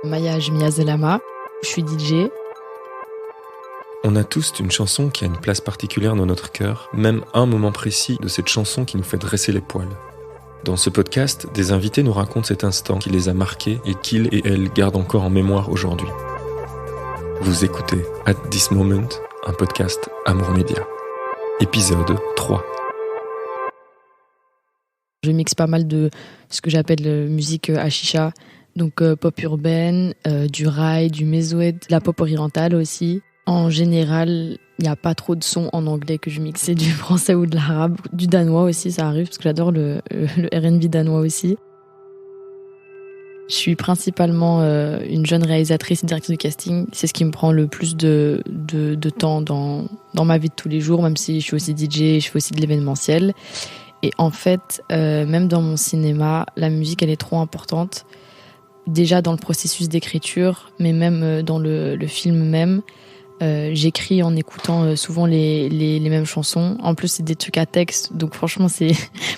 Maya Jmia Zelama, je suis DJ. On a tous une chanson qui a une place particulière dans notre cœur, même un moment précis de cette chanson qui nous fait dresser les poils. Dans ce podcast, des invités nous racontent cet instant qui les a marqués et qu'ils et elles gardent encore en mémoire aujourd'hui. Vous écoutez At This Moment, un podcast Amour Média. Épisode 3. Je mixe pas mal de ce que j'appelle musique hashicha, donc pop urbaine, du raï, du mezoed, la pop orientale aussi. En général, il n'y a pas trop de sons en anglais que je mixe, c'est du français ou de l'arabe, du danois aussi, ça arrive, parce que j'adore le R&B danois aussi. Je suis principalement une jeune réalisatrice et directrice de casting. C'est ce qui me prend le plus de temps dans ma vie de tous les jours, même si je suis aussi DJ, je fais aussi de l'événementiel. Et en fait, même dans mon cinéma, la musique, elle est trop importante. Déjà dans le processus d'écriture, mais même dans le film même. J'écris en écoutant souvent les mêmes chansons. En plus, c'est des trucs à texte, donc franchement, c'est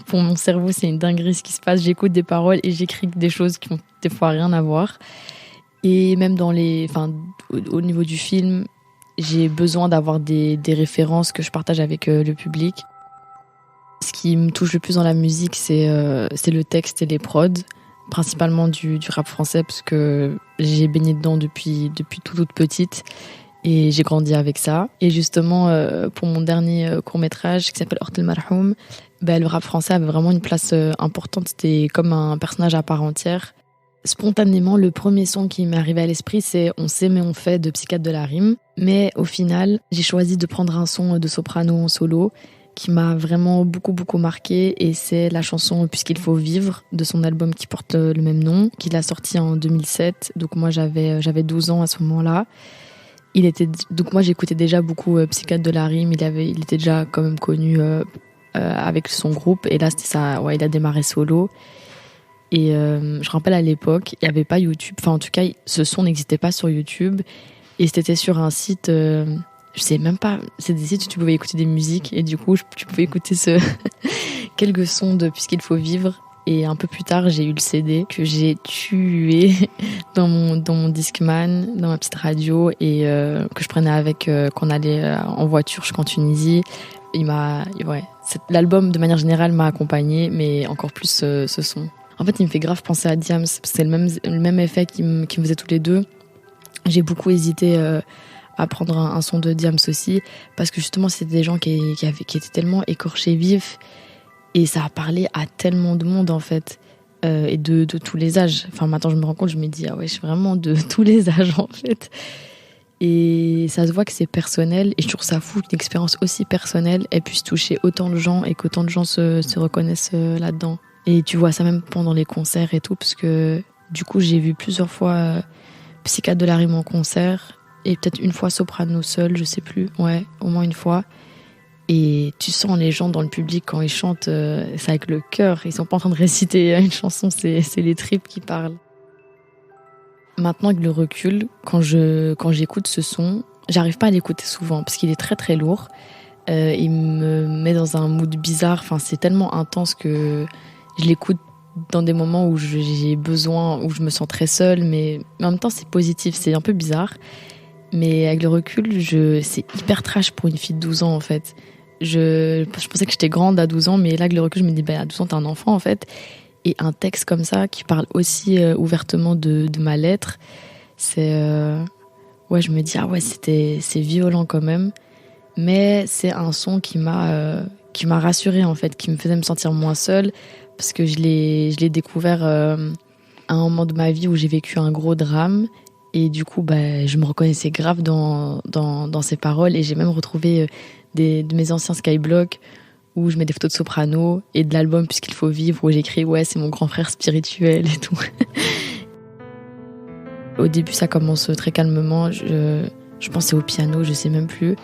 pour mon cerveau, c'est une dinguerie ce qui se passe. J'écoute des paroles et j'écris des choses qui ont des fois rien à voir. Et même au niveau du film, j'ai besoin d'avoir des références que je partage avec le public. Ce qui me touche le plus dans la musique, c'est le texte et les prods, principalement du rap français, parce que j'ai baigné dedans depuis toute petite. Et j'ai grandi avec ça. Et justement, pour mon dernier court-métrage qui s'appelle Ortel Marhoum, le rap français avait vraiment une place importante. C'était comme un personnage à part entière. Spontanément, le premier son qui m'est arrivé à l'esprit, c'est On sait mais on fait de Psychiatre de la Rime. Mais au final, j'ai choisi de prendre un son de soprano en solo qui m'a vraiment beaucoup marqué. Et c'est la chanson Puisqu'il faut vivre de son album qui porte le même nom, qu'il a sorti en 2007. Donc moi, j'avais 12 ans à ce moment-là. Donc moi j'écoutais déjà beaucoup Psychiatre de la Rime, il était déjà quand même connu avec son groupe, et là c'était ça, ouais, il a démarré solo. Et je rappelle à l'époque, il n'y avait pas YouTube, enfin en tout cas ce son n'existait pas sur YouTube, et c'était sur un site, je sais même pas, c'est des sites où tu pouvais écouter des musiques, et du coup tu pouvais écouter quelques sons de Puisqu'il faut vivre. Et un peu plus tard, j'ai eu le CD que j'ai tué dans mon Discman, dans ma petite radio, et que je prenais avec quand on allait en voiture jusqu'en Tunisie. L'album de manière générale m'a accompagné, mais encore plus ce son. En fait, il me fait grave penser à Diams, parce que c'est le même effet qui me faisait tous les deux. J'ai beaucoup hésité à prendre un son de Diams aussi, parce que justement, c'était des gens qui étaient tellement écorchés vifs. Et ça a parlé à tellement de monde, en fait, et de tous les âges. Enfin, maintenant, je me rends compte, je me dis, ah ouais, je suis vraiment de tous les âges, en fait. Et ça se voit que c'est personnel, et je trouve ça fou qu'une expérience aussi personnelle, elle puisse toucher autant de gens, et qu'autant de gens se reconnaissent là-dedans. Et tu vois ça même pendant les concerts et tout, parce que, du coup, j'ai vu plusieurs fois Psychiatre de la Rime en concert, et peut-être une fois Soprano seul, je sais plus. Ouais, au moins une fois. Et tu sens les gens dans le public quand ils chantent, c'est avec le cœur. Ils sont pas en train de réciter une chanson, c'est les tripes qui parlent. Maintenant, avec le recul, quand j'écoute ce son, j'arrive pas à l'écouter souvent parce qu'il est très très lourd. Il me met dans un mood bizarre. Enfin, c'est tellement intense que je l'écoute dans des moments où j'ai besoin, où je me sens très seule, mais en même temps, c'est positif. C'est un peu bizarre. Mais avec le recul, c'est hyper trash pour une fille de 12 ans, en fait. Je pensais que j'étais grande à 12 ans, mais là, avec le recul, je me dis, à 12 ans, t'es un enfant, en fait. Et un texte comme ça, qui parle aussi ouvertement de ma lettre, ouais, je me dis, ah ouais, c'est violent quand même. Mais c'est un son qui m'a rassurée, en fait, qui me faisait me sentir moins seule, parce que je l'ai découvert à un moment de ma vie où j'ai vécu un gros drame. Et du coup, je me reconnaissais grave dans ces paroles, et j'ai même retrouvé de mes anciens Skyblock où je mets des photos de soprano, et de l'album Puisqu'il faut vivre où j'écris ouais, c'est mon grand frère spirituel et tout. Au début, ça commence très calmement, je pensais au piano, je sais même plus.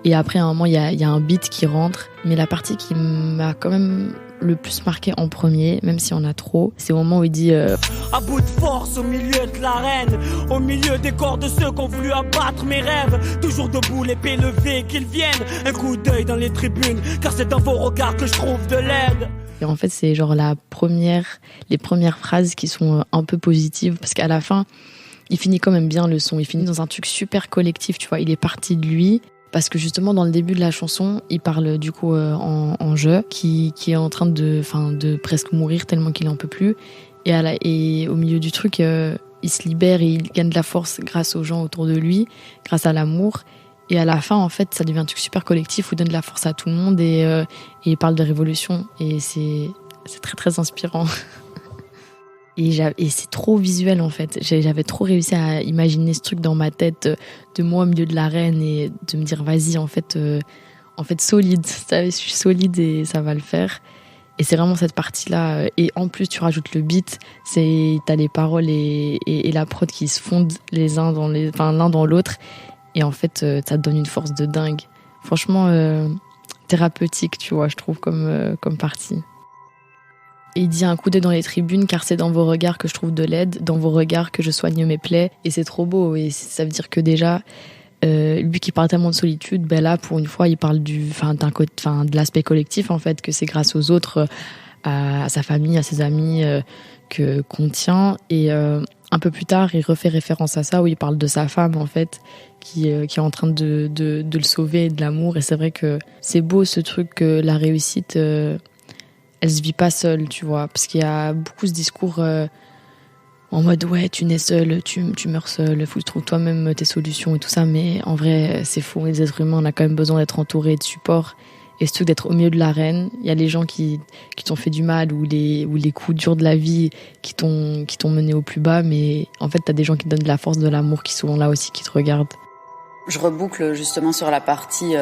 Et après, à un moment, il y a un beat qui rentre, mais la partie qui m'a quand même le plus marqué en premier, même si on a trop, c'est au moment où il dit à bout de force au milieu de l'arène, au milieu des corps de ceux qui ont voulu abattre mes rêves, toujours debout, l'épée levée, qu'ils viennent, un coup d'œil dans les tribunes, car c'est dans vos regards que je trouve de l'aide. Et en fait, c'est genre les premières phrases qui sont un peu positives, parce qu'à la fin, il finit quand même bien le son. Il finit dans un truc super collectif, tu vois. Il est parti de lui. Parce que justement, dans le début de la chanson, il parle du coup en jeu, qui est en train de presque mourir tellement qu'il en peut plus. Et au milieu du truc, il se libère et il gagne de la force grâce aux gens autour de lui, grâce à l'amour. Et à la fin, en fait, ça devient un truc super collectif où il donne de la force à tout le monde et il parle de révolution. Et c'est très, très inspirant. Et c'est trop visuel, en fait. J'avais trop réussi à imaginer ce truc dans ma tête de moi au milieu de l'arène et de me dire, vas-y, en fait, solide. Je suis solide et ça va le faire. Et c'est vraiment cette partie-là. Et en plus, tu rajoutes le beat. T'as les paroles et la prod qui se fondent l'un dans l'autre. Et en fait, ça te donne une force de dingue. Franchement, thérapeutique, tu vois, je trouve, comme partie. Et il dit un coup d'œil dans les tribunes, car c'est dans vos regards que je trouve de l'aide, dans vos regards que je soigne mes plaies. Et c'est trop beau. Et ça veut dire que déjà, lui qui parle tellement de solitude, ben là, pour une fois, il parle de l'aspect collectif, en fait, que c'est grâce aux autres, à sa famille, à ses amis, qu'on tient. Et un peu plus tard, il refait référence à ça, où il parle de sa femme, en fait, qui est en train de le sauver, de l'amour. Et c'est vrai que c'est beau, ce truc, que la réussite, elle se vit pas seule, tu vois. Parce qu'il y a beaucoup ce discours en mode, ouais, tu nais seul, tu meurs seul, faut que tu trouves toi-même tes solutions et tout ça. Mais en vrai, c'est faux. Les êtres humains, on a quand même besoin d'être entourés de support. Et ce truc d'être au milieu de l'arène, il y a les gens qui t'ont fait du mal ou les coups durs de la vie qui t'ont mené au plus bas. Mais en fait, t'as des gens qui te donnent de la force, de l'amour, qui sont là aussi, qui te regardent. Je reboucle justement sur la partie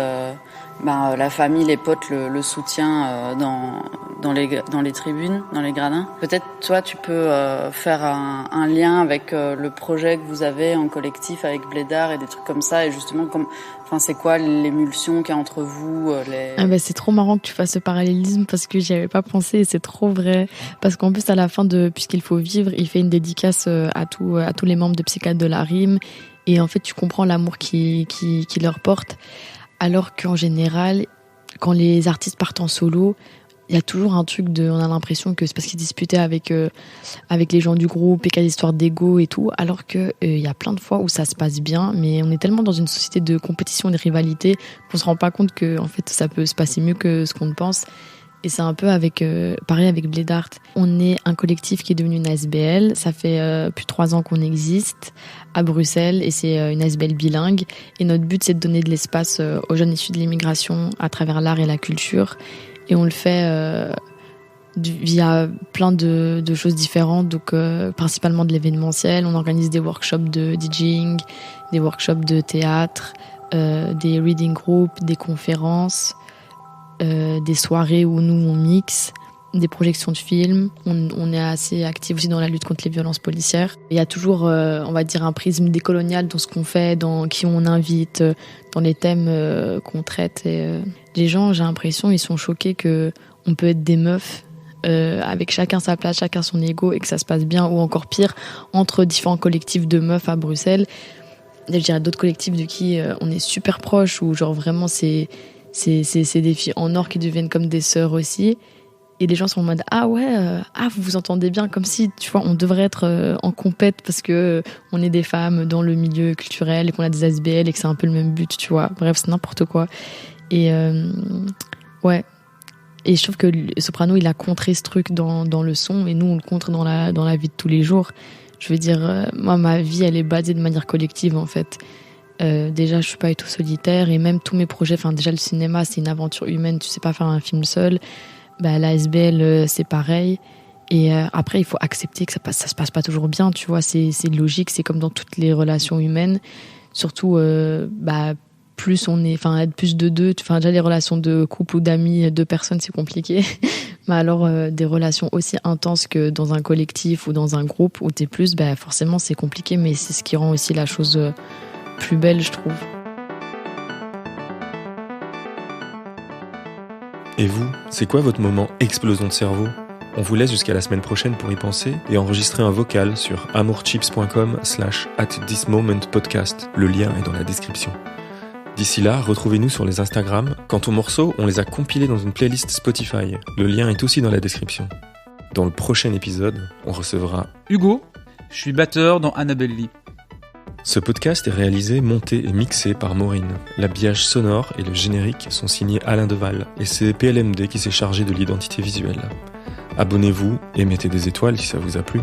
la famille, les potes, le soutien dans les tribunes, dans les gradins. Peut-être toi tu peux faire un lien avec le projet que vous avez en collectif avec Blédard et des trucs comme ça, et justement c'est quoi l'émulsion qu'il y a entre vous c'est trop marrant que tu fasses ce parallélisme parce que j'y avais pas pensé et c'est trop vrai. Parce qu'en plus à la fin de Puisqu'il faut vivre, il fait une dédicace à tous les membres de Psychiatre de la Rime. Et en fait, tu comprends l'amour qui leur porte. Alors qu'en général, quand les artistes partent en solo, il y a toujours un truc on a l'impression que c'est parce qu'ils disputaient avec les gens du groupe et qu'il y a des histoires d'ego et tout. Alors que il y a plein de fois où ça se passe bien, mais on est tellement dans une société de compétition et de rivalité qu'on se rend pas compte que, en fait, ça peut se passer mieux que ce qu'on ne pense. Et c'est un peu pareil avec Blédard. On est un collectif qui est devenu une ASBL. Ça fait plus de 3 ans qu'on existe à Bruxelles et c'est une ASBL bilingue. Et notre but, c'est de donner de l'espace aux jeunes issus de l'immigration à travers l'art et la culture. Et on le fait via plein de choses différentes, donc principalement de l'événementiel. On organise des workshops de DJing, des workshops de théâtre, des reading groups, des conférences. Des soirées où nous on mixe, des projections de films. On est assez actifs aussi dans la lutte contre les violences policières. Il y a toujours, on va dire, un prisme décolonial dans ce qu'on fait, dans qui on invite, dans les thèmes qu'on traite. Et les gens, j'ai l'impression, ils sont choqués qu'on peut être des meufs avec chacun sa place, chacun son ego et que ça se passe bien, ou encore pire, entre différents collectifs de meufs à Bruxelles. Je dirais d'autres collectifs de qui on est super proches, où genre vraiment c'est des filles en or qui deviennent comme des sœurs aussi. Et les gens sont en mode vous vous entendez bien, comme si, tu vois, on devrait être en compète parce que on est des femmes dans le milieu culturel et qu'on a des ASBL et que c'est un peu le même but, tu vois. Bref, c'est n'importe quoi. Et ouais. Et je trouve que Soprano, il a contré ce truc dans le son, et nous, on le contre dans la vie de tous les jours. Je veux dire, moi, ma vie, elle est basée de manière collective, en fait. Déjà, je suis pas du tout solitaire, et même tous mes projets, déjà le cinéma, c'est une aventure humaine, tu sais pas faire un film seul. La SBL, c'est pareil. Et après, il faut accepter que ça se passe pas toujours bien, tu vois, c'est logique, c'est comme dans toutes les relations humaines. Surtout, plus on est, être plus de deux, déjà les relations de couple ou d'amis, 2 personnes, c'est compliqué. Mais alors, des relations aussi intenses que dans un collectif ou dans un groupe où t'es plus, forcément c'est compliqué, mais c'est ce qui rend aussi la chose plus belle, je trouve. Et vous, c'est quoi votre moment explosion de cerveau ? On vous laisse jusqu'à la semaine prochaine pour y penser et enregistrer un vocal sur amourchips.com/@thismomentpodcast. Le lien est dans la description. D'ici là, retrouvez-nous sur les Instagram. Quant aux morceaux, on les a compilés dans une playlist Spotify. Le lien est aussi dans la description. Dans le prochain épisode, on recevra Hugo, je suis batteur dans Annabelle Lee. Ce podcast est réalisé, monté et mixé par Maureen. L'habillage sonore et le générique sont signés Alain Deval, et c'est PLMD qui s'est chargé de l'identité visuelle. Abonnez-vous et mettez des étoiles si ça vous a plu.